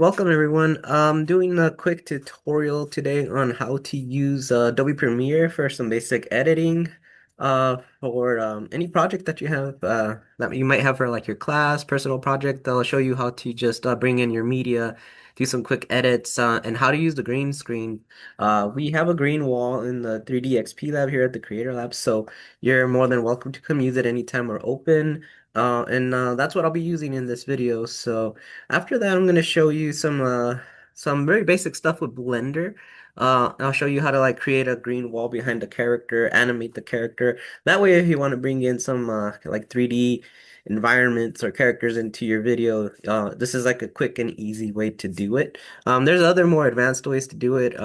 welcome everyone. I'm doing a quick tutorial today on how to use Adobe Premiere for some basic editing for any project that you have that you might have for like your class, personal project. I'll show you how to just bring in your media, do some quick edits, and how to use the green screen. We have a green wall in the 3D XP lab here at the Creator Lab, so you're more than welcome to come use it anytime we're open. And that's what I'll be using in this video. So after that, I'm going to show you some very basic stuff with Blender. I'll show you how to like create a green wall behind the character, animate the character. That way, if you want to bring in some like 3D environments or characters into your video, this is like a quick and easy way to do it. There's other more advanced ways to do it,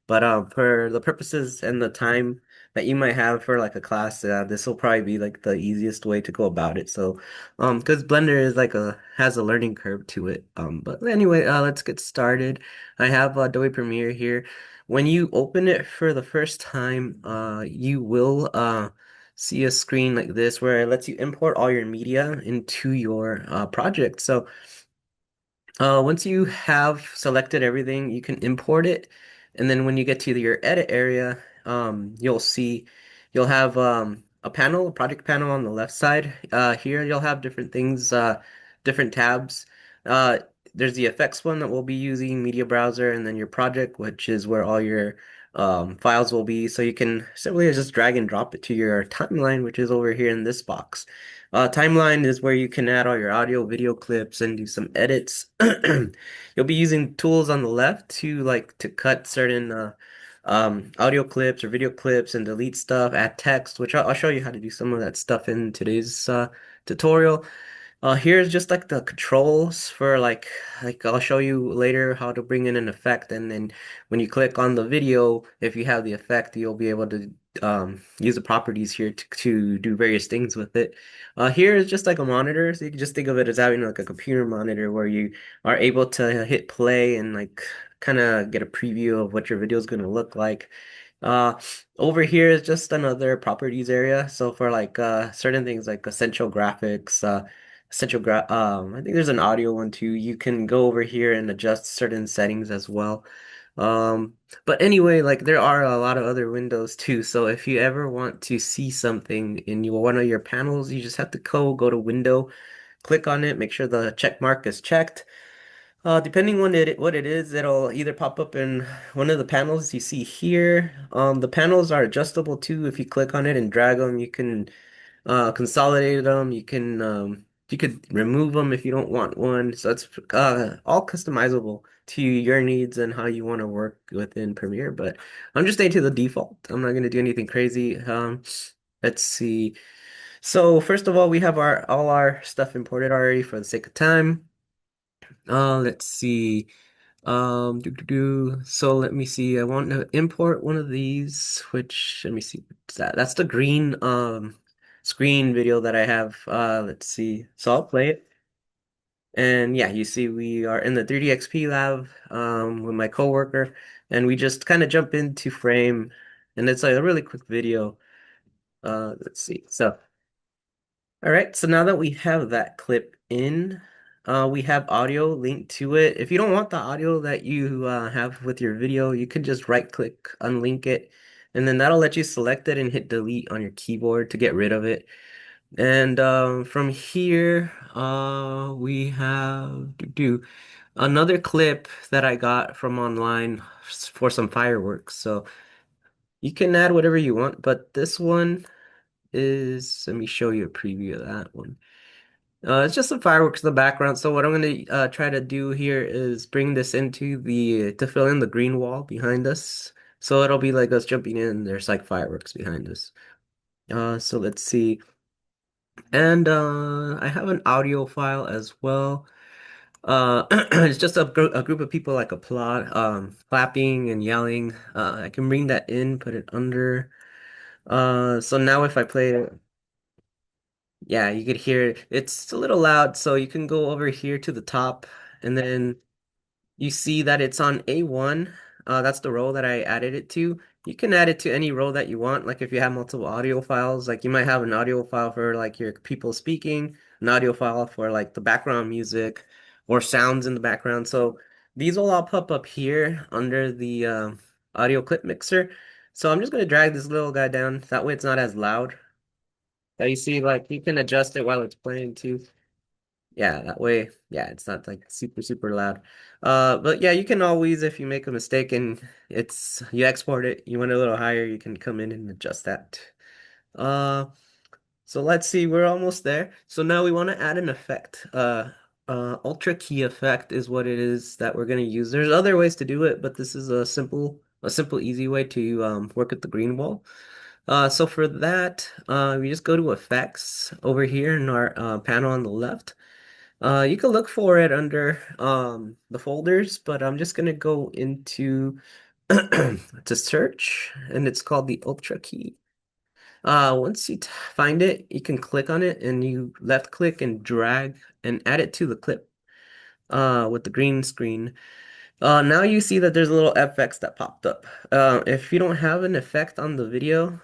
but for the purposes and the time that you might have for like a class, this will probably be like the easiest way to go about it. So because Blender is like a has a learning curve to it. But anyway, let's get started. I have Adobe Premiere here. When you open it for the first time, you will see a screen like this where it lets you import all your media into your project. So once you have selected everything, you can import it. And then when you get to your edit area, you'll have a panel, a project panel on the left side. Here you'll have different things, different tabs. Uh, there's the effects one that we'll be using, media browser, and then your project, which is where all your files will be. So you can simply just drag and drop it to your timeline, which is over here in this box. Timeline is where you can add all your audio, video clips and do some edits. You'll be using tools on the left to cut certain audio clips or video clips and delete stuff, add text, which I'll show you how to do some of that stuff in today's tutorial. Here's just like the controls for like I'll show you later how to bring in an effect, and then when you click on the video, if you have the effect, you'll be able to use the properties here to do various things with it. Here is just like a monitor, so you can just think of it as having like a computer monitor where you are able to hit play and like kind of get a preview of what your video is going to look like. Uh, Over here is just another properties area. So for like certain things like essential graphics, I think there's an audio one too. You can go over here and adjust certain settings as well. Um, but anyway, like there are a lot of other windows too. So if you ever want to see something in one of your panels, you just have to go to Window, click on it, make sure the check mark is checked. Depending on what it is, it'll either pop up in one of the panels you see here. The panels are adjustable too. If you click on it and drag them, you can consolidate them. You could remove them if you don't want one. So it's all customizable to your needs and how you want to work within Premiere. But I'm just staying to the default. I'm not going to do anything crazy. Let's see. So first of all, we have our all our stuff imported already for the sake of time. Let's see. So let me see. I want to import one of these, which let me see. What's that? That's the green screen video that I have. Let's see. So I'll play it. And yeah, you see we are in the 3D XP lab with my coworker, and we just kind of jump into frame, and it's like a really quick video. Let's see. So all right, so now that we have that clip in, we have audio linked to it. If you don't want the audio that you have with your video, you can just right click, unlink it, and then that'll let you select it and hit delete on your keyboard to get rid of it. And from here, we have another clip that I got from online for some fireworks. So you can add whatever you want, but this one is, let me show you a preview of that one. It's just some fireworks in the background. So what I'm going to try to do here is bring this into to fill in the green wall behind us. So it'll be like us jumping in. There's like fireworks behind us. So let's see. And I have an audio file as well. It's just a group of people like applaud, clapping and yelling. I can bring that in, put it under. So now if I play it, yeah, you could hear it. It's a little loud, so you can go over here to the top, and then you see that it's on A1. That's the row that I added it to. You can add it to any row that you want. Like if you have multiple audio files, like you might have an audio file for like your people speaking, an audio file for like the background music or sounds in the background. So these will all pop up here under the audio clip mixer. So I'm just gonna drag this little guy down. That way it's not as loud. Now you see, like you can adjust it while it's playing too. Yeah, that way, yeah, it's not like super loud. But yeah, you can always, if you make a mistake and you export it, you want it a little higher, you can come in and adjust that. Uh, so let's see, we're almost there. So now we want to add an effect. Ultra key effect is what it is that we're going to use. There's other ways to do it, but this is a simple, easy way to work with the green wall. So for that, we just go to effects over here in our panel on the left. You can look for it under the folders, but I'm just gonna go into to search, and it's called the Ultra key. Once you find it, you can click on it, and you left click and drag and add it to the clip with the green screen. Now you see that there's a little FX that popped up. If you don't have an effect on the video,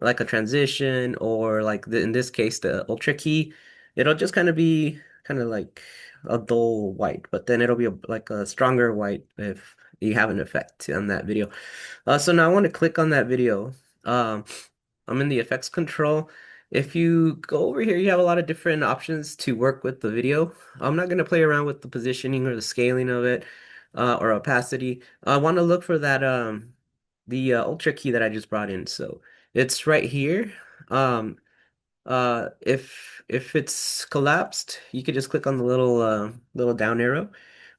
like a transition or like in this case the ultra key, it'll just kind of be kind of like a dull white, but then it'll be like a stronger white if you have an effect on that video. So now I want to click on that video. Um, I'm in the effects control. If you go over here, you have a lot of different options to work with the video. I'm not going to play around with the positioning or the scaling of it or opacity. I want to look for that the ultra key that I just brought in. So it's right here. Um, if it's collapsed, you could just click on the little down arrow.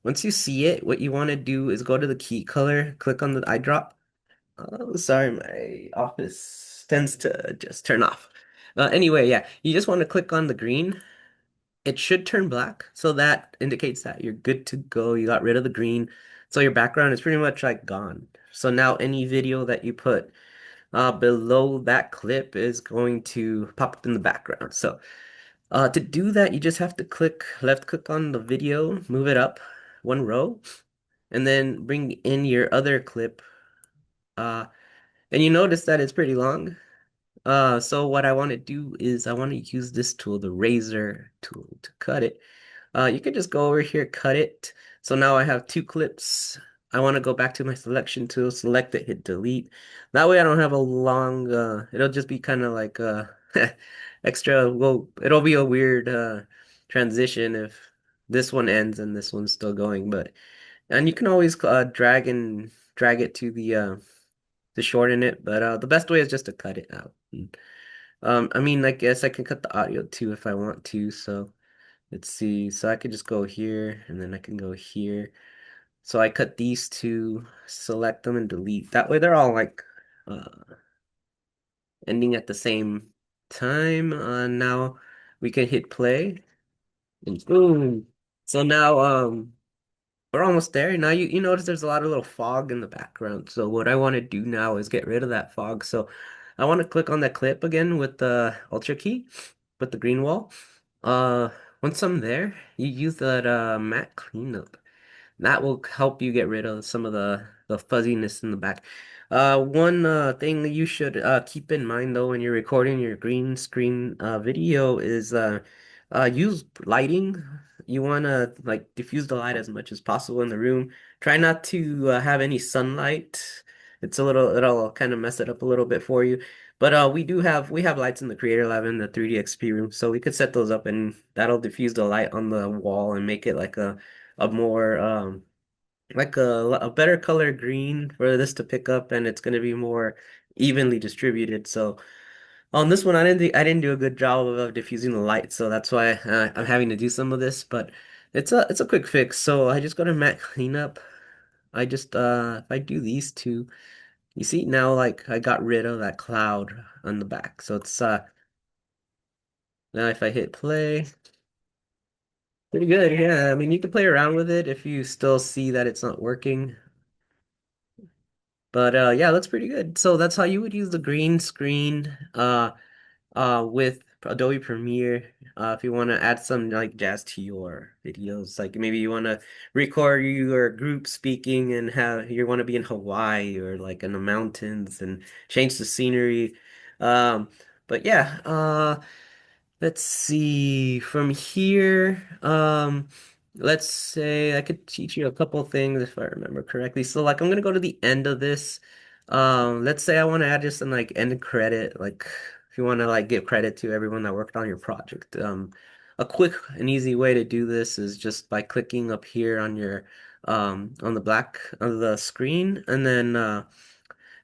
Once you see it, what you want to do is go to the key color, click on the eye drop. Oh, sorry, my office tends to just turn off. Anyway, yeah, you just want to click on the green. It should turn black, so that indicates that you're good to go. You got rid of the green, so your background is pretty much like gone. So now any video that you put below that clip is going to pop up in the background. So to do that, you just have to left click on the video, move it up one row, and then bring in your other clip. Uh, and you notice that it's pretty long. So what I want to do is I want to use this tool, the razor tool, to cut it. You can just go over here, cut it. So now I have two clips. I want to go back to my selection tool, select it, hit delete. That way I don't have a long, it'll just be kind of like extra, well, it'll be a weird transition if this one ends and this one's still going. And you can always drag it to shorten it, but the best way is just to cut it out. I mean, I guess I can cut the audio too if I want to, so. Let's see. So I could just go here and then I can go here. So I cut these two, select them and delete. That way they're all like ending at the same time. Now we can hit play and boom. So now we're almost there. Now you notice there's a lot of little fog in the background. So what I want to do now is get rid of that fog. So I want to click on that clip again with the Ultra key, with the green wall. Uh, Once I'm there, you use that matte cleanup. That will help you get rid of some of the fuzziness in the back. One thing that you should keep in mind though when you're recording your green screen video is use lighting. You want to like diffuse the light as much as possible in the room. Try not to have any sunlight. It'll kind of mess it up a little bit for you. But we have lights in the Creator Lab in the 3D XP room, so we could set those up and that'll diffuse the light on the wall and make it like a more like a better color green for this to pick up, and it's going to be more evenly distributed. So on this one I didn't do a good job of diffusing the light, so that's why I'm having to do some of this, but it's a quick fix. So I just go to matte cleanup. I just if I do these two, you see now like I got rid of that cloud on the back. So it's now if I hit play, pretty good. Yeah, I mean you can play around with it if you still see that it's not working. But yeah, looks pretty good. So that's how you would use the green screen with Adobe Premiere. If you want to add some like jazz to your videos, like maybe you want to record your group speaking and have you want to be in Hawaii or like in the mountains and change the scenery. Um, but yeah, let's see from here. let's say I could teach you a couple things if I remember correctly. So like I'm gonna go to the end of this. Let's say I want to add just an like end credit, like if you want to like give credit to everyone that worked on your project. A quick and easy way to do this is just by clicking up here on your on the black of the screen, and then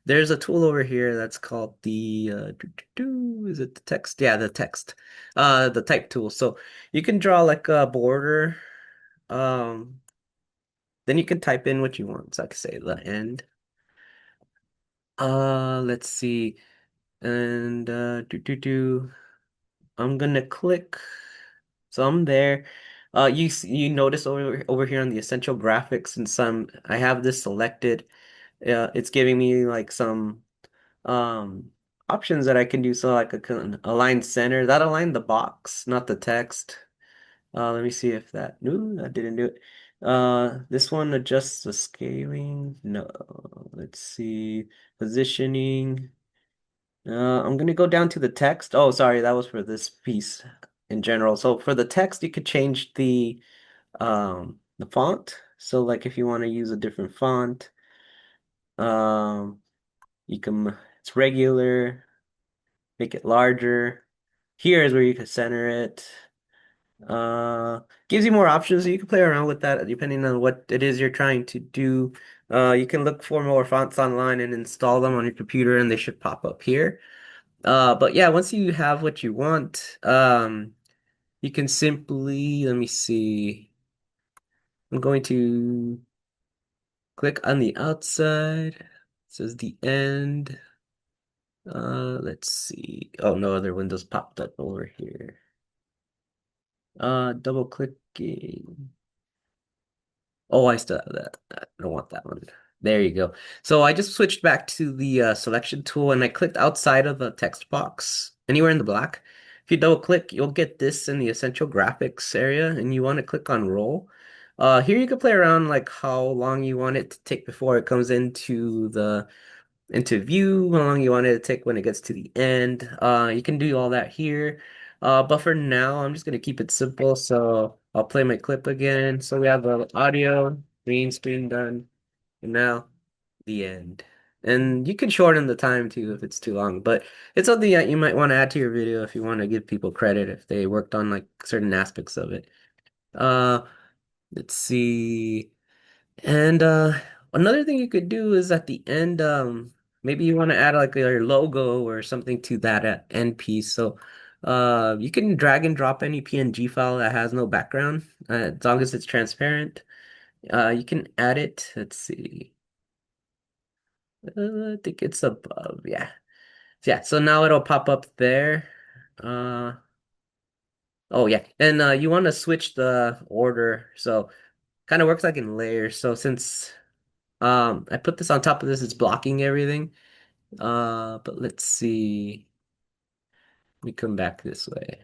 there's a tool over here that's called the is it the text? Yeah, the text. The type tool. So you can draw like a border. Um, then you can type in what you want. So I could say the end. Let's see. And I'm gonna click. So I'm there. You notice over here on the essential graphics and some I have this selected. It's giving me like some um options that I can do. So like I can align center. That align the box, not the text. Let me see if that. No, that didn't do it. This one adjusts the scaling. No, let's see. Positioning. I'm gonna go down to the text. Oh, sorry, that was for this piece in general. So for the text, you could change the font. So like if you want to use a different font, um, you can. It's regular. Make it larger. Here is where you can center it. Uh, Gives you more options. So you can play around with that depending on what it is you're trying to do. You can look for more fonts online and install them on your computer, and they should pop up here. But yeah, once you have what you want, you can simply, let me see. I'm going to click on the outside. It says the end. Let's see. Oh, no other windows popped up over here. Double clicking. Oh, I still have that. I don't want that one. There you go. So I just switched back to the selection tool and I clicked outside of the text box, anywhere in the black. If you double click, you'll get this in the essential graphics area and you want to click on roll. Here you can play around like how long you want it to take before it comes into view, how long you want it to take when it gets to the end. You can do all that here. But for now, I'm just gonna keep it simple. So I'll play my clip again. So we have the audio, green screen done, and now the end. And you can shorten the time too if it's too long, but it's something that you might want to add to your video if you want to give people credit if they worked on like certain aspects of it. Uh, let's see. And another thing you could do is at the end, maybe you want to add like your logo or something to that end piece. So you can drag and drop any PNG file that has no background, as long as it's transparent. You can add it. Let's see. I think it's above. Yeah. Yeah. So now it'll pop up there. Uh, oh yeah. And you want to switch the order. So kind of works like in layers. So since I put this on top of this, it's blocking everything. But let's see. Let me come back this way.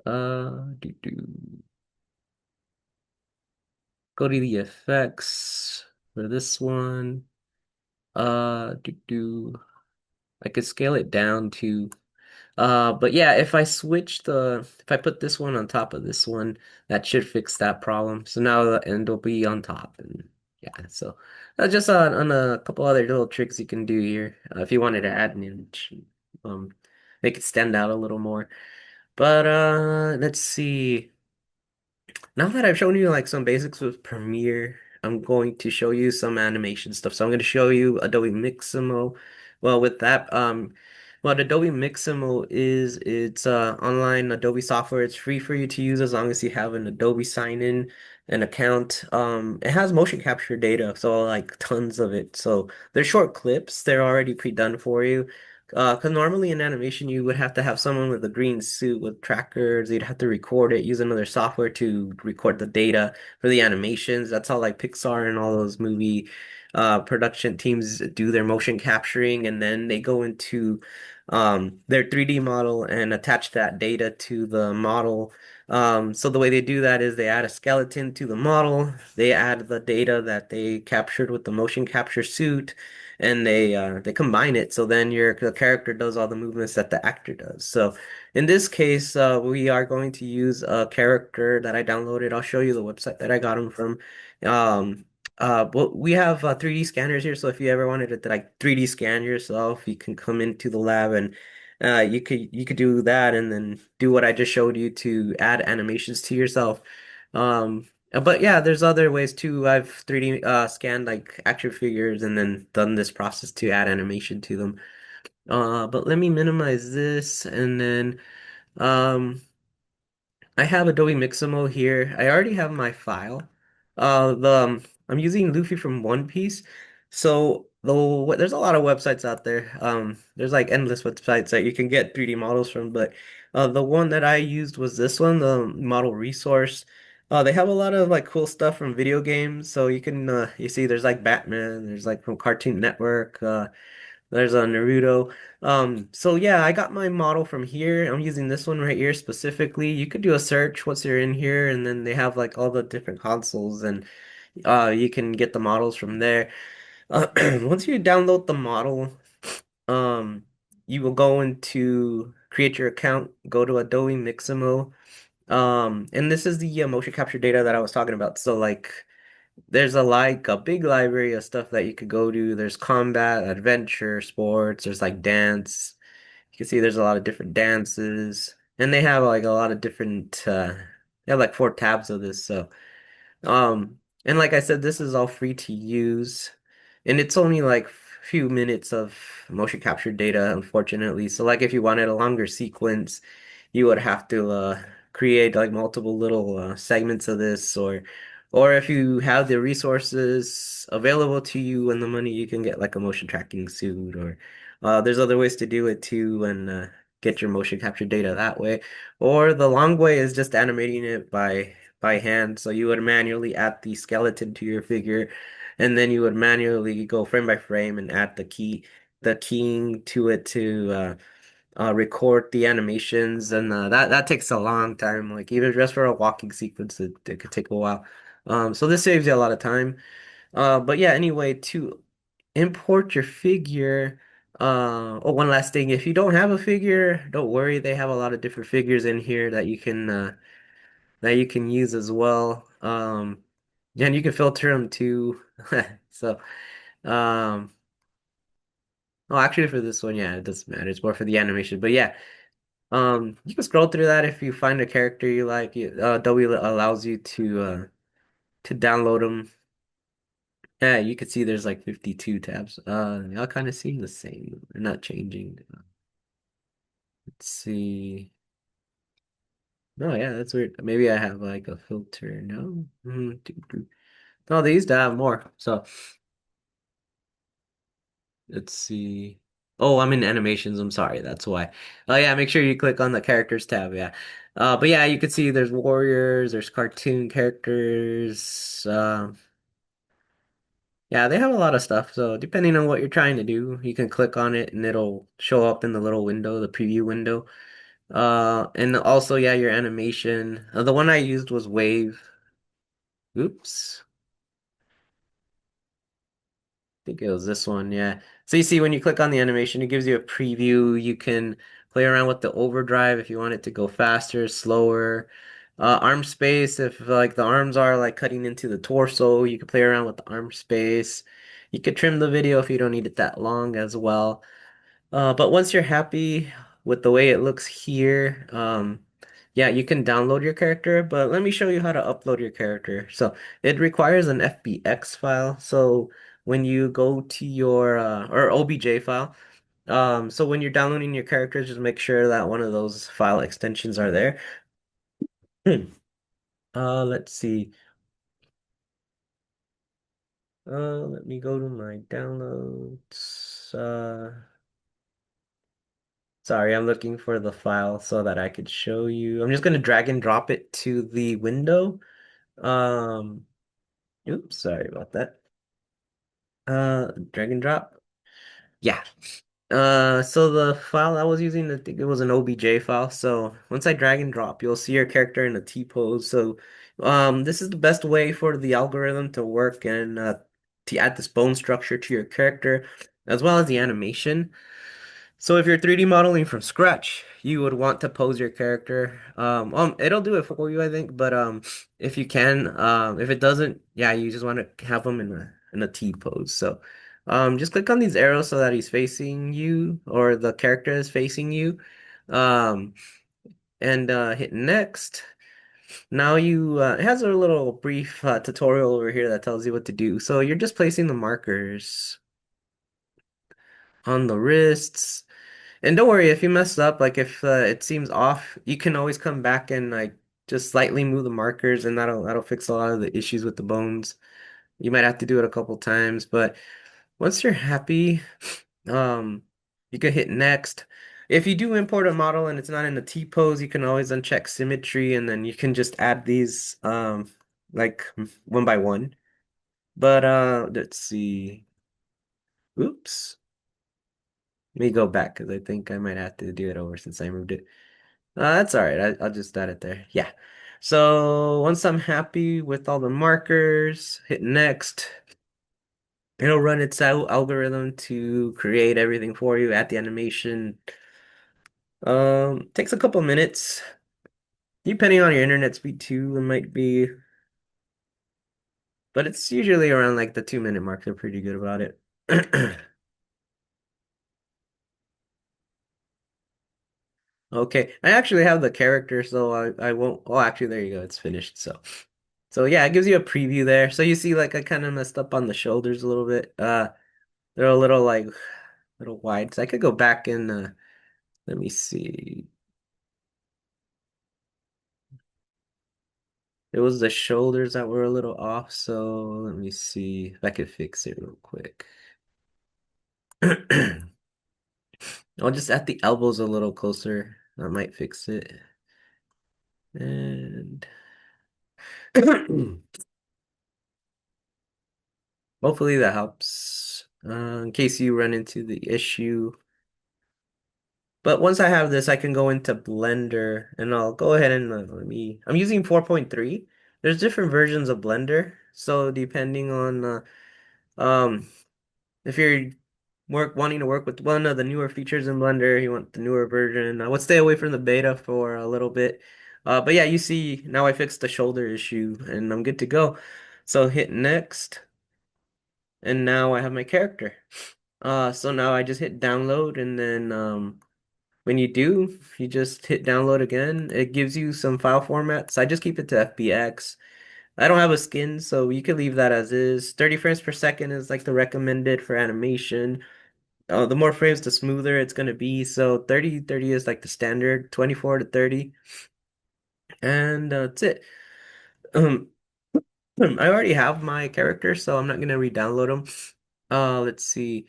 Do. Go to the effects for this one. Do. I could scale it down to but yeah, if I put this one on top of this one, that should fix that problem. So now the end will be on top, and yeah, so just on a couple other little tricks you can do here if you wanted to add an image, um, make it stand out a little more. But let's see. Now that I've shown you like some basics with Premiere, I'm going to show you some animation stuff. So I'm going to show you Adobe Mixamo. Well, with that, what Adobe Mixamo is, it's online Adobe software. It's free for you to use as long as you have an Adobe sign-in an account. It has motion capture data, so like tons of it. So they're short clips. They're already pre-done for you. Because normally in animation, you would have to have someone with a green suit with trackers. You'd have to record it, use another software to record the data for the animations. That's how like Pixar and all those movie production teams do their motion capturing, and then they go into their 3D model and attach that data to the model. So the way they do that is they add a skeleton to the model, they add the data that they captured with the motion capture suit, and they combine it. So then your the character does all the movements that the actor does. So in this case, we are going to use a character that I downloaded. I'll show you the website that I got him from. Um, but we have 3D scanners here, so if you ever wanted to like 3D scan yourself, you can come into the lab and you could do that and then do what I just showed you to add animations to yourself. But yeah, there's other ways too. I've 3D scanned like action figures and then done this process to add animation to them. But let me minimize this and then um I have Adobe Mixamo here. I already have my file. I'm using Luffy from One Piece. So there's a lot of websites out there. There's like endless websites that you can get 3D models from, but the one that I used was this one, the model resource. They have a lot of like cool stuff from video games. So you see there's like Batman, there's like from Cartoon Network. There's a Naruto. So yeah, I got my model from here. I'm using this one right here specifically. You could do a search once you're in here, and then they have like all the different consoles, and you can get the models from there. Once you download the model, um, you will go into create your account, go to Adobe Mixamo, and this is the motion capture data that I was talking about. So like. There's a big library of stuff that you could go to. There's combat, adventure, sports, there's like dance. You can see there's a lot of different dances. And they have like a lot of different they have like 4 tabs of this. So and like I said, this is all free to use. And it's only like few minutes of motion capture data, unfortunately. So like if you wanted a longer sequence, you would have to create like multiple little segments of this or if you have the resources available to you and the money, you can get like a motion tracking suit or there's other ways to do it too and get your motion capture data that way. Or the long way is just animating it by hand. So you would manually add the skeleton to your figure, and then you would manually go frame by frame and add the keying to it to record the animations, and that takes a long time. Like even just for a walking sequence, it could take a while. So this saves you a lot of time. But yeah, anyway, to import your figure. Oh, one last thing. If you don't have a figure, don't worry. They have a lot of different figures in here that you can use as well. And you can filter them too. So, um, oh, actually for this one, yeah, it doesn't matter. It's more for the animation. But yeah, you can scroll through that if you find a character you like. Adobe allows you to download them. Yeah, you can see there's like 52 tabs. They all kind of seem the same. They're not changing. Let's see. Oh yeah, that's weird. Maybe I have like a filter. No. No, they used to have more. So let's see. Oh, I'm in animations. I'm sorry. That's why. Oh yeah, make sure you click on the characters tab. Yeah. But yeah, you can see there's warriors, there's cartoon characters. Yeah, they have a lot of stuff. So depending on what you're trying to do, you can click on it and it'll show up in the little window, the preview window. And also, yeah, your animation. The one I used was Wave. Oops. Think it was this one, yeah. So you see when you click on the animation, it gives you a preview. You can play around with the overdrive if you want it to go faster, slower. Arm space, if like the arms are like cutting into the torso, you can play around with the arm space. You could trim the video if you don't need it that long as well. But once you're happy with the way it looks here, yeah, you can download your character, but let me show you how to upload your character. So it requires an FBX file. So when you go to your or OBJ file, so when you're downloading your characters, just make sure that one of those file extensions are there. Let's see. Let me go to my downloads. Sorry, I'm looking for the file so that I could show you. I'm just gonna drag and drop it to the window. Um, oops, sorry about that. Drag and drop. Yeah. So the file I was using, I think it was an OBJ file. So once I drag and drop, you'll see your character in a T pose. So, this is the best way for the algorithm to work and to add this bone structure to your character, as well as the animation. So if you're 3D modeling from scratch, you would want to pose your character. It'll do it for you, I think. But if you can, if it doesn't, yeah, you just want to have him in a T pose. So, just click on these arrows so that he's facing you or the character is facing you. Um, and hit next. Now it has a little brief tutorial over here that tells you what to do. So you're just placing the markers on the wrists. And don't worry if you mess up, like if it seems off, you can always come back and like just slightly move the markers and that'll fix a lot of the issues with the bones. You might have to do it a couple times, but once you're happy, um, you can hit next. If you do import a model and it's not in the T pose, you can always uncheck symmetry and then you can just add these like one by one. But let's see. Oops. Let me go back because I think I might have to do it over since I moved it. That's all right. I'll just add it there. Yeah. So once I'm happy with all the markers, hit next. It'll run its algorithm to create everything for you at the animation. Takes a couple minutes. Depending on your internet speed too, it might be, but it's usually around like the 2 minute mark. They're pretty good about it. Okay, I actually have the character, so I won't. Oh, actually, there you go. It's finished. So yeah, it gives you a preview there. So you see, like I kind of messed up on the shoulders a little bit. They're a little like little wide. So I could go back and let me see. It was the shoulders that were a little off. So let me see if I could fix it real quick. I'll just add the elbows a little closer. That might fix it. And hopefully that helps. In case you run into the issue. But once I have this, I can go into Blender and I'll go ahead and I'm using 4.3. There's different versions of Blender. So depending on um if you're wanting to work with one of the newer features in Blender, you want the newer version. I would stay away from the beta for a little bit. But yeah, you see now I fixed the shoulder issue and I'm good to go. So hit next and now I have my character. So now I just hit download and then when you do, you just hit download again. It gives you some file formats. I just keep it to FBX. I don't have a skin, so you can leave that as is. 30 frames per second is like the recommended for animation. The more frames, the smoother it's gonna be. So 30 is like the standard, 24 to 30. And that's it. Um, I already have my character, so I'm not gonna re-download them. Let's see.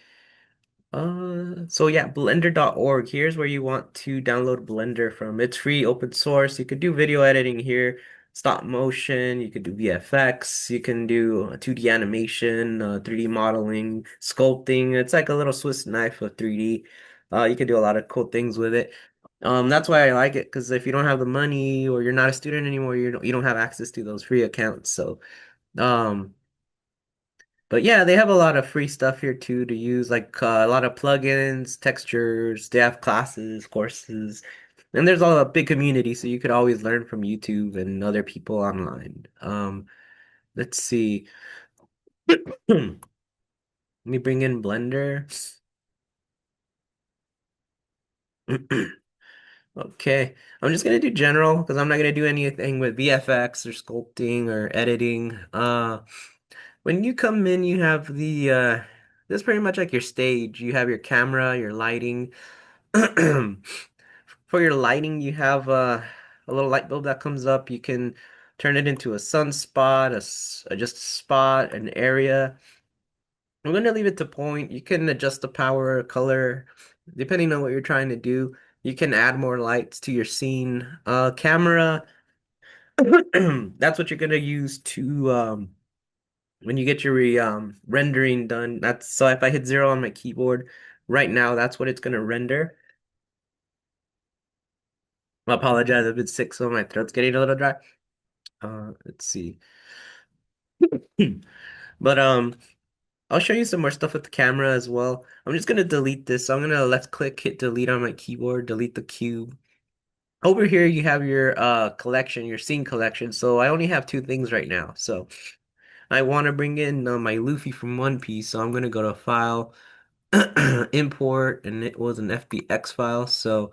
So yeah, blender.org. Here's where you want to download Blender from. It's free, open source. You could do video editing here, stop motion, you could do VFX, you can do 2D animation, 3D modeling, sculpting. It's like a little Swiss knife of 3D. You can do a lot of cool things with it. That's why I like it, because if you don't have the money or you're not a student anymore, you don't have access to those free accounts. So, um, but yeah, they have a lot of free stuff here too to use, like a lot of plugins, textures. They have classes, courses, and there's a big community, so you could always learn from YouTube and other people online. Let's see. Let me bring in Blender. Okay, I'm just gonna do general because I'm not gonna do anything with VFX or sculpting or editing. When you come in, you have this is pretty much like your stage. You have your camera, your lighting. For your lighting, you have a little light bulb that comes up. You can turn it into a sunspot, just a spot, an area. I'm going to leave it to point. You can adjust the power, color, depending on what you're trying to do. You can add more lights to your scene. Camera, that's what you're going to use to when you get your rendering done. That's so if I hit 0 on my keyboard right now, that's what it's going to render. I apologize, I've been sick, so my throat's getting a little dry. Let's see. But I'll show you some more stuff with the camera as well. I'm just gonna delete this. So I'm gonna left click, hit delete on my keyboard, delete the cube. Over here you have your collection, your scene collection. So I only have two things right now. So I want to bring in my Luffy from One Piece. So I'm gonna go to File, Import, and it was an FBX file. So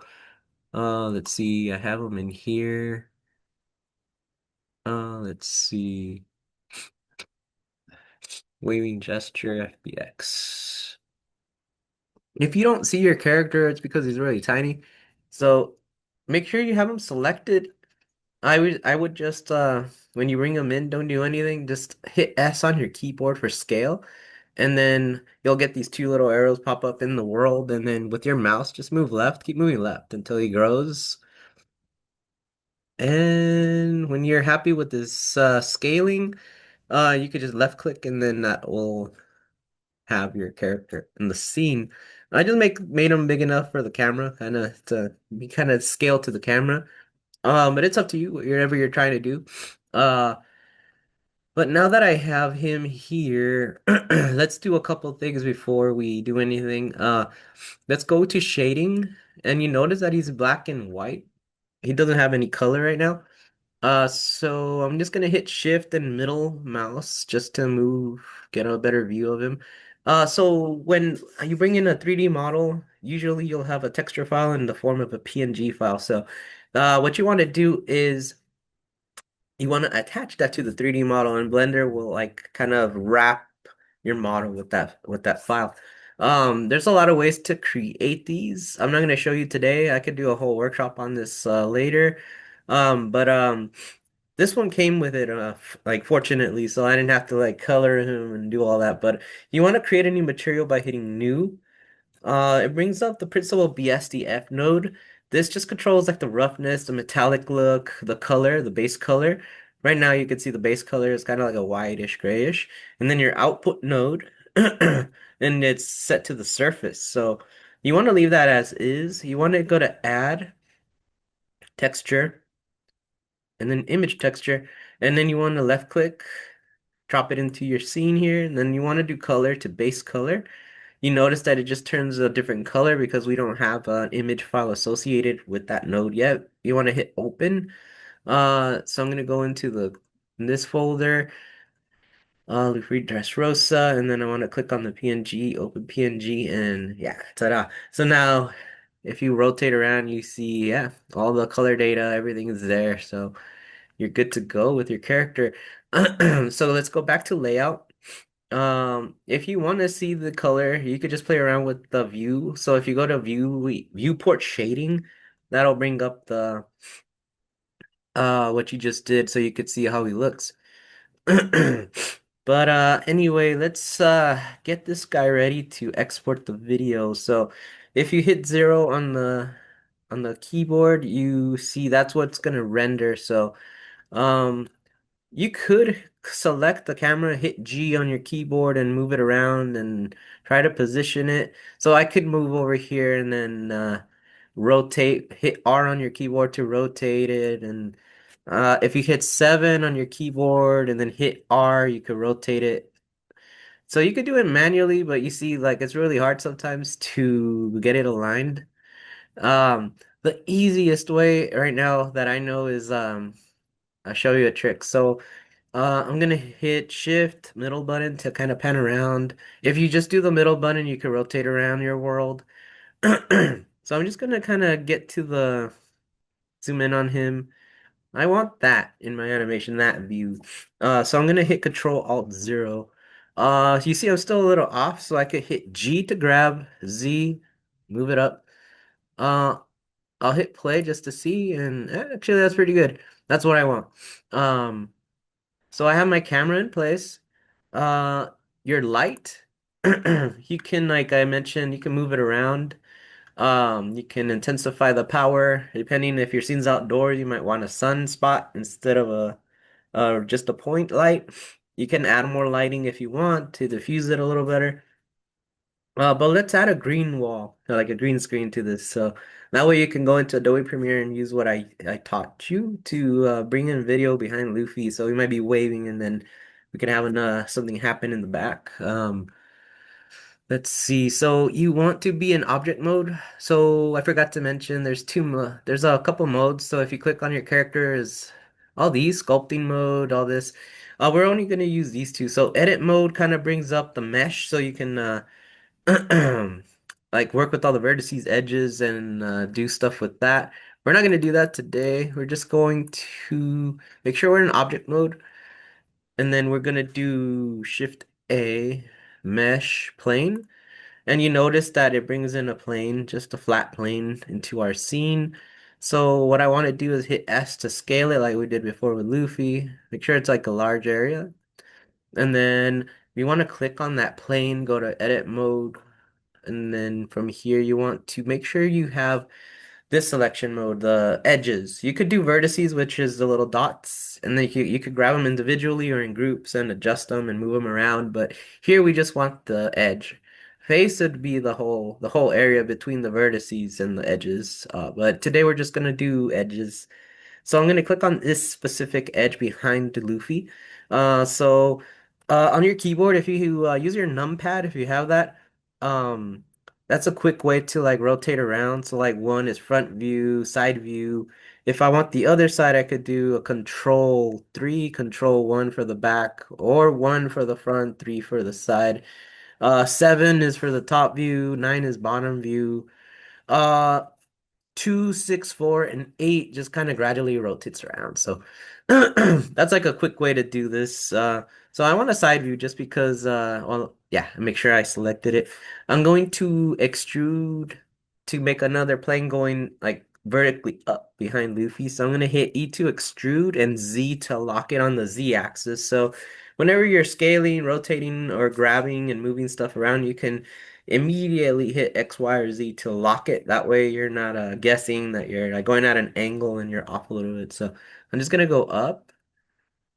let's see, I have them in here. Let's see, waving gesture FBX. If you don't see your character, it's because he's really tiny. So make sure you have him selected. I would just when you bring him in, don't do anything. Just hit S on your keyboard for scale, and then you'll get these two little arrows pop up in the world, and then with your mouse, just move left, keep moving left until he grows. And when you're happy with this scaling, you could just left click and then that will have your character in the scene. I just made them big enough for the camera, kind of to be kind of scale to the camera. But it's up to you, whatever you're trying to do. Uh, but now that I have him here, let's do a couple things before we do anything. Let's go to shading, and you notice that he's black and white. He doesn't have any color right now. So I'm just gonna hit shift and middle mouse just to move, get a better view of him. So when you bring in a 3D model, usually you'll have a texture file in the form of a PNG file. So, what you want to do is you want to attach that to the 3D model, and Blender will like kind of wrap your model with that file. There's a lot of ways to create these. I'm not going to show you today. I could do a whole workshop on this later. But this one came with it, like fortunately, so I didn't have to like color him and do all that. But you want to create a new material by hitting new. It brings up the principal BSDF node. This just controls like the roughness, the metallic look, the color, the base color. Right now you can see the base color is kind of like a whitish grayish. And then your output node, and it's set to the surface. So you want to leave that as is. You want to go to add texture and then image texture. And then you want to left click, drop it into your scene here. And then you want to do color to base color. You notice that it just turns a different color because we don't have an image file associated with that node yet. You want to hit open. So I'm gonna go into this folder, Luffy Dressrosa, and then I want to click on the PNG, open PNG, and yeah, ta-da. So now if you rotate around, you see, yeah, all the color data, everything is there. So you're good to go with your character. So let's go back to layout. If you want to see the color, you could just play around with the view. So if you go to viewport shading, that'll bring up the what you just did so you could see how he looks. But anyway, let's get this guy ready to export the video. So if you hit 0 on the keyboard, you see that's what's gonna render. So um you could select the camera, hit G on your keyboard and move it around and try to position it. So I could move over here and then rotate, hit R on your keyboard to rotate it. And if you hit 7 on your keyboard and then hit R, you could rotate it. So you could do it manually, but you see, like it's really hard sometimes to get it aligned. The easiest way right now that I know is I'll show you a trick. So I'm gonna hit shift middle button to kind of pan around. If you just do the middle button, you can rotate around your world. So I'm just gonna kind of get to the zoom in on him. I want that in my animation, that view. So I'm gonna hit Control Alt 0. You see I'm still a little off, so I could hit G to grab, Z, move it up. Uh, I'll hit play just to see, and actually that's pretty good. That's what I want. Um, so I have my camera in place. Uh, your light, you can, like I mentioned, you can move it around. You can intensify the power depending if your scene's outdoor, you might want a sunspot instead of a just a point light. You can add more lighting if you want to diffuse it a little better. But let's add a green wall, like a green screen to this. So that way you can go into Adobe Premiere and use what I taught you to bring in video behind Luffy. So we might be waving and then we can have something happen in the back. Let's see. So you want to be in object mode. So I forgot to mention there's a couple modes. So if you click on your character is all these sculpting mode, all this. We're only going to use these two. So edit mode kind of brings up the mesh so you can like work with all the vertices, edges and do stuff with that. We're not going to do that today. We're just going to make sure we're in object mode and then we're going to do Shift A mesh plane. And you notice that it brings in a plane, just a flat plane into our scene. So what I want to do is hit S to scale it like we did before with Luffy. Make sure it's like a large area. And then we want to click on that plane, go to edit mode. And then from here, you want to make sure you have this selection mode, the edges. You could do vertices, which is the little dots, and then you could grab them individually or in groups and adjust them and move them around. But here we just want the edge. Face would be the whole area between the vertices and the edges. But today we're just gonna do edges. So I'm going to click on this specific edge behind the Luffy. On your keyboard, if you use your numpad, if you have that, um, that's a quick way to like rotate around. So like one is front view, side view. If I want the other side, I could do a control 3, control 1 for the back, or 1 for the front, 3 for the side. 7 is for the top view, 9 is bottom view. Uh, 2, 6, 4, and 8 just kind of gradually rotates around. So that's like a quick way to do this. So I want a side view just because, well, yeah, make sure I selected it. I'm going to extrude to make another plane going like vertically up behind Luffy. So I'm going to hit E to extrude and Z to lock it on the Z axis. So whenever you're scaling, rotating, or grabbing and moving stuff around, you can immediately hit X, Y, or Z to lock it. That way you're not guessing that you're like going at an angle and you're off a little bit. So I'm just gonna go up.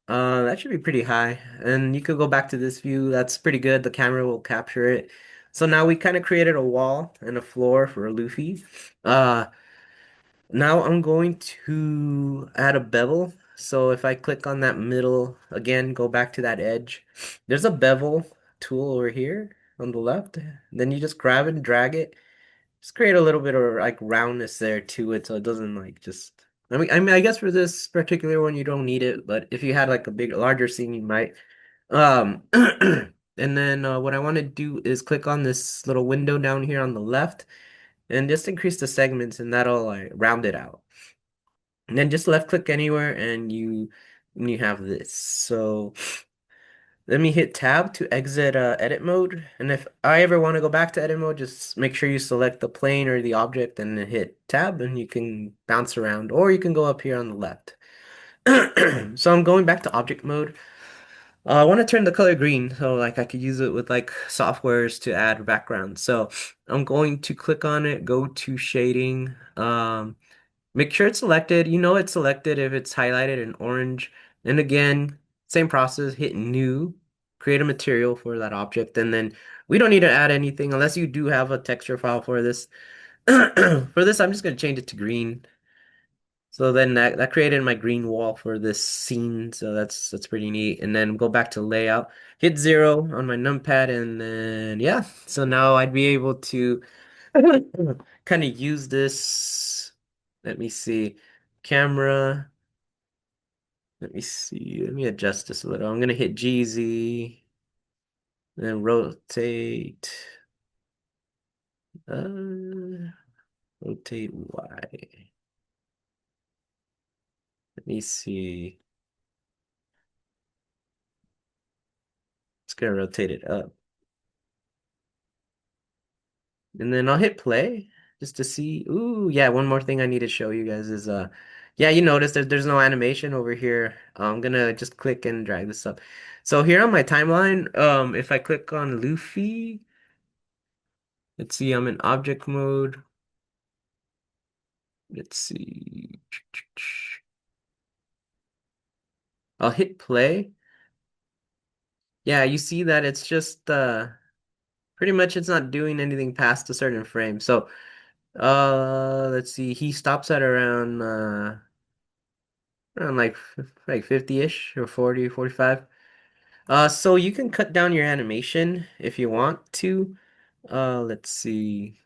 That should be pretty high. And you could go back to this view. That's pretty good. The camera will capture it. So now we kind of created a wall and a floor for Luffy. Uh, Now I'm going to add a bevel. So if I click on that middle, again, go back to that edge. There's a bevel tool over here on the left. Then you just grab it and drag it. Just create a little bit of like roundness there to it so it doesn't like just I guess for this particular one you don't need it, but if you had like a big larger scene you might. And then what I want to do is click on this little window down here on the left and just increase the segments and that'll like round it out. And then just left click anywhere and you have this. So let me hit tab to exit edit mode. And if I ever want to go back to edit mode, just make sure you select the plane or the object and then hit tab and you can bounce around or you can go up here on the left. So I'm going back to object mode. I want to turn the color green so like I could use it with like softwares to add background. So I'm going to click on it, go to shading. Make sure it's selected. You know it's selected if it's highlighted in orange. And again, same process, hit new, create a material for that object, and then we don't need to add anything unless you do have a texture file for this. For this, I'm just going to change it to green. So then that created my green wall for this scene. So that's pretty neat. And then go back to layout, hit 0 on my numpad, and then yeah. So now I'd be able to kind of use this. Let me see. Camera. Let me see. Let me adjust this a little. I'm gonna hit GZ, then rotate. Uh, Rotate Y. Let me see. It's gonna rotate it up. And then I'll hit play just to see. Ooh, yeah, one more thing I need to show you guys is yeah, you notice there's no animation over here. I'm gonna just click and drag this up. So here on my timeline, if I click on Luffy, let's see, I'm in object mode. Let's see. I'll hit play. Yeah, you see that it's just pretty much it's not doing anything past a certain frame. So let's see, he stops at around like 50-ish or 40, 45. So you can cut down your animation if you want to. Let's see.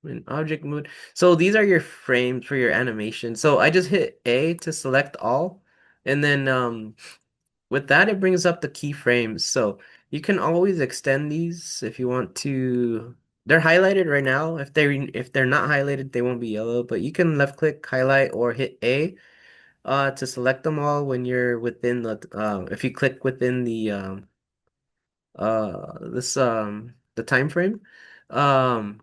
In object mode. So these are your frames for your animation. So I just hit A to select all, and then with that it brings up the keyframes. So you can always extend these if you want to. They're highlighted right now. If they're not highlighted, they won't be yellow, but you can left click highlight or hit A to select them all when you're within the if you click within the time frame. Um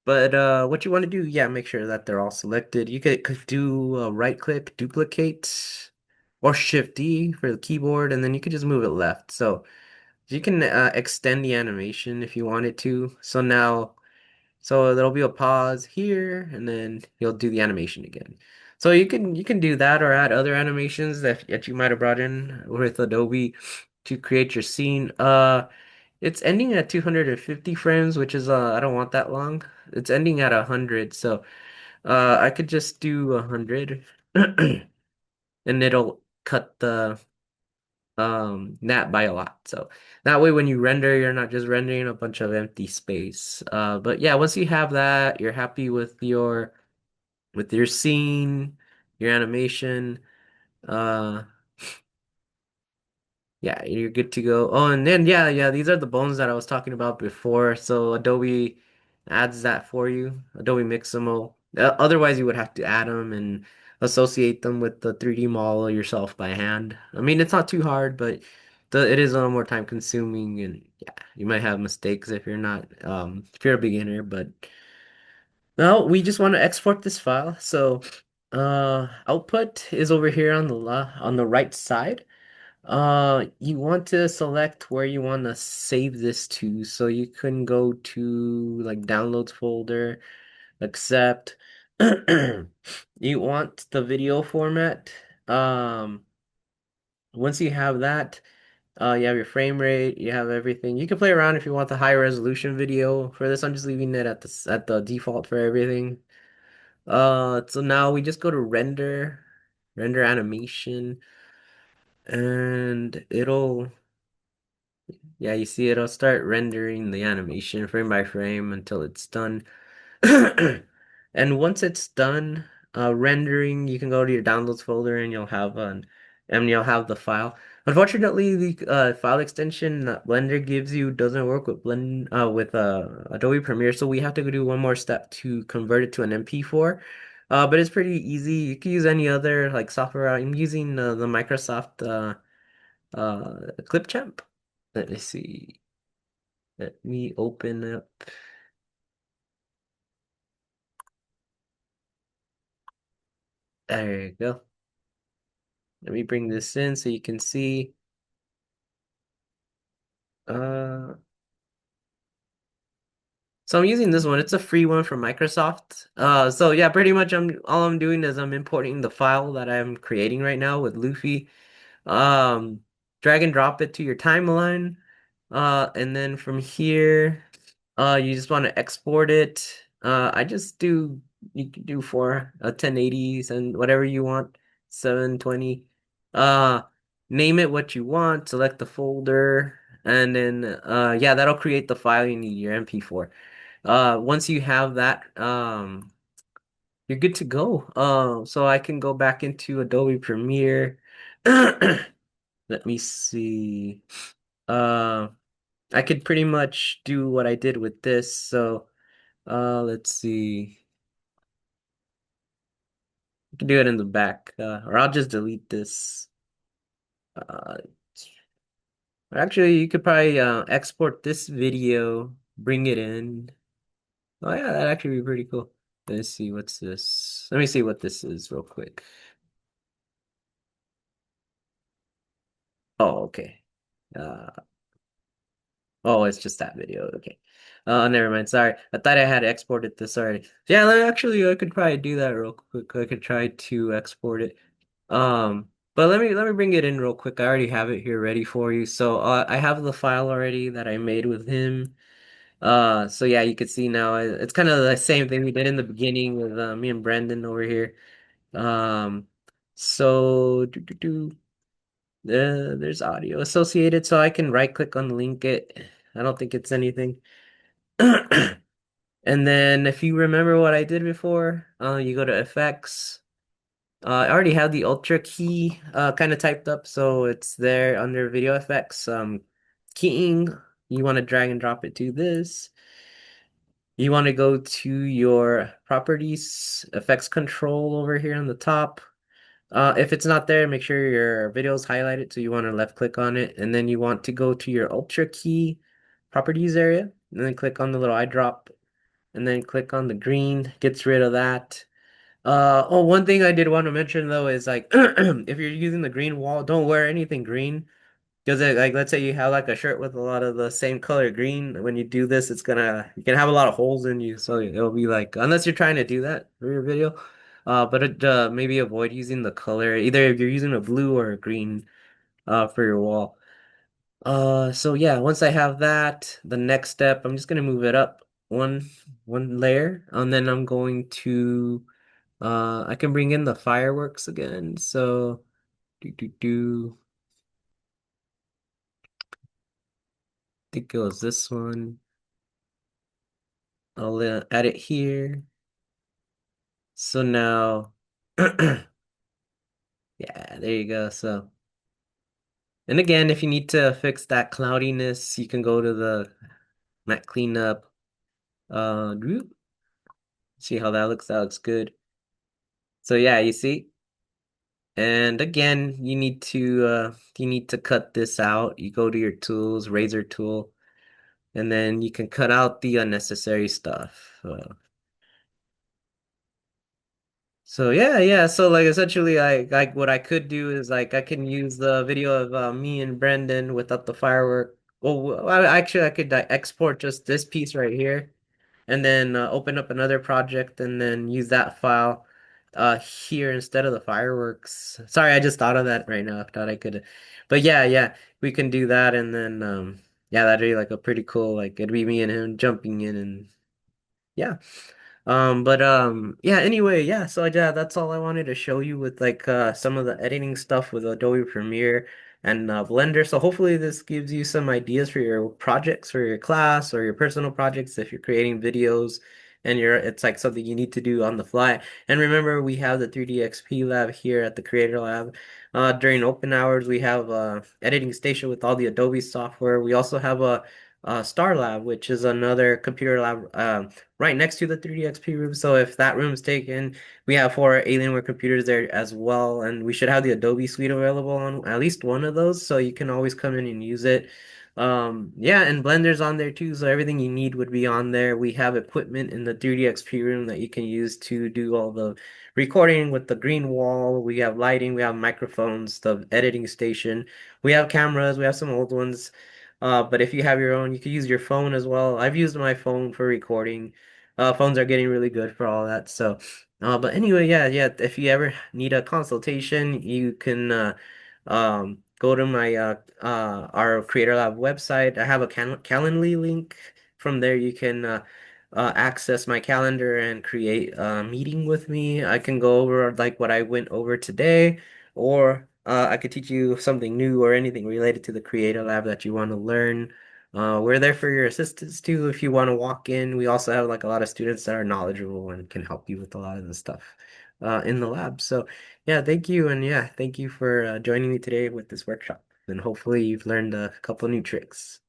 but what you want to do, yeah, make sure that they're all selected. You could do right click, duplicate, or Shift D for the keyboard, and then you could just move it left. So you can extend the animation if you wanted to. So there'll be a pause here, and then you'll do the animation again. So you can do that or add other animations that you might have brought in with Adobe to create your scene. It's ending at 250 frames, which is I don't want that long. It's ending at 100, so I could just do 100 and it'll cut the that by a lot. So that way when you render, you're not just rendering a bunch of empty space. But yeah, once you have that, you're happy with your scene, your animation, uh yeah, you're good to go. Oh, and then yeah, these are the bones that I was talking about before. So Adobe adds that for you. Adobe Mixamo. Otherwise, you would have to add them and associate them with the 3D model yourself by hand. I mean, it's not too hard, but it is a little more time consuming, and yeah, you might have mistakes if you're a beginner. But no, we just want to export this file. So output is over here on the right side. You want to select where you want to save this to. So you can go to like downloads folder, accept. You want the video format. Um, Once you have that, you have your frame rate, you have everything. You can play around if you want the high resolution video. For this, I'm just leaving it at the default for everything. So now we just go to render animation, and yeah, you see it'll start rendering the animation frame by frame until it's done. And once it's done rendering, you can go to your downloads folder and you'll have the file. Unfortunately, the file extension that Blender gives you doesn't work with Adobe Premiere, so we have to go do one more step to convert it to an MP4. But it's pretty easy. You can use any other like software. I'm using the Microsoft Clipchamp. Let me see. Let me open up. There you go. Let me bring this in so you can see. Uh, so I'm using this one. It's a free one from Microsoft. So yeah, pretty much all I'm doing is I'm importing the file that I'm creating right now with Luffy. Um, Drag and drop it to your timeline. And then from here, you just want to export it. I just do you can do for 1080s and whatever you want, 720. Uh, Name it what you want, select the folder, and then yeah, that'll create the file you need, your MP4. Once you have that, you're good to go. So I can go back into Adobe Premiere. Let me see. Uh, I could pretty much do what I did with this. So, let's see. I can do it in the back, or I'll just delete this. Uh, Actually, you could probably export this video, bring it in. Oh yeah, that'd actually be pretty cool. Let's see, what's this? Let me see what this is real quick. Oh, okay. Uh, oh, it's just that video. Okay. Never mind. Sorry. I thought I had exported this already. Yeah, actually, I could probably do that real quick. I could try to export it. But let me bring it in real quick. I already have it here ready for you. So, I have the file already that I made with him. So yeah, you can see now it's kind of the same thing we did in the beginning with me and Brandon over here. Um, So there's audio associated, so I can right click on link it. I don't think it's anything. And then if you remember what I did before, you go to effects. I already have the Ultra key kind of typed up, so it's there under video effects. Keying, you want to drag and drop it to this. You want to go to your properties, effects control over here on the top. If it's not there, make sure your video is highlighted. So you want to left click on it, and then you want to go to your Ultra key properties area, and then click on the little eye drop, and then click on the green, gets rid of that. Oh, one thing I did want to mention though is like if you're using the green wall, don't wear anything green. Because like let's say you have like a shirt with a lot of the same color green, when you do this, it's gonna you can have a lot of holes in you, so it'll be like unless you're trying to do that for your video, but maybe avoid using the color either if you're using a blue or a green for your wall. So yeah, once I have that, the next step, I'm just gonna move it up one layer, and then I'm going to I can bring in the fireworks again. So do. I think it was this one. I'll add it here. So now, yeah, there you go. So, and again, if you need to fix that cloudiness, you can go to the matte cleanup. Whoop, see how that looks? That looks good. So yeah, you see. And again, you need to cut this out. You go to your tools, razor tool, and then you can cut out the unnecessary stuff. So yeah, yeah. So like essentially, like what I could do is like I can use the video of me and Brendan without the firework. Well, actually, I could export just this piece right here, and then open up another project, and then use that file here instead of the fireworks. Sorry, I just thought of that right now. I thought I could, but yeah, yeah, we can do that, and then yeah, that'd be like a pretty cool like it'd be me and him jumping in, and yeah. Yeah, anyway, yeah, so yeah, that's all I wanted to show you with like some of the editing stuff with Adobe Premiere and Blender. So hopefully this gives you some ideas for your projects for your class or your personal projects if you're creating videos and it's like something you need to do on the fly. And remember, we have the 3D XP lab here at the Creator Lab. During open hours, we have editing station with all the Adobe software. We also have a Star Lab, which is another computer lab. Right next to the 3D XP room. So if that room is taken, we have four Alienware computers there as well, and we should have the Adobe suite available on at least one of those, so you can always come in and use it. Yeah, and Blender's on there too, so everything you need would be on there. We have equipment in the 3D XP room that you can use to do all the recording with the green wall. We have lighting, we have microphones, the editing station. We have cameras, we have some old ones. But if you have your own, you could use your phone as well. I've used my phone for recording. Phones are getting really good for all that. So, but anyway, yeah, yeah. If you ever need a consultation, you can go to my our Creator Lab website. I have a Calendly link. From there, you can access my calendar and create a meeting with me. I can go over like what I went over today, or I could teach you something new or anything related to the Creator Lab that you want to learn. We're there for your assistance too if you want to walk in. We also have like a lot of students that are knowledgeable and can help you with a lot of the stuff in the lab. So yeah, thank you. And yeah, thank you for joining me today with this workshop. And hopefully you've learned a couple new tricks.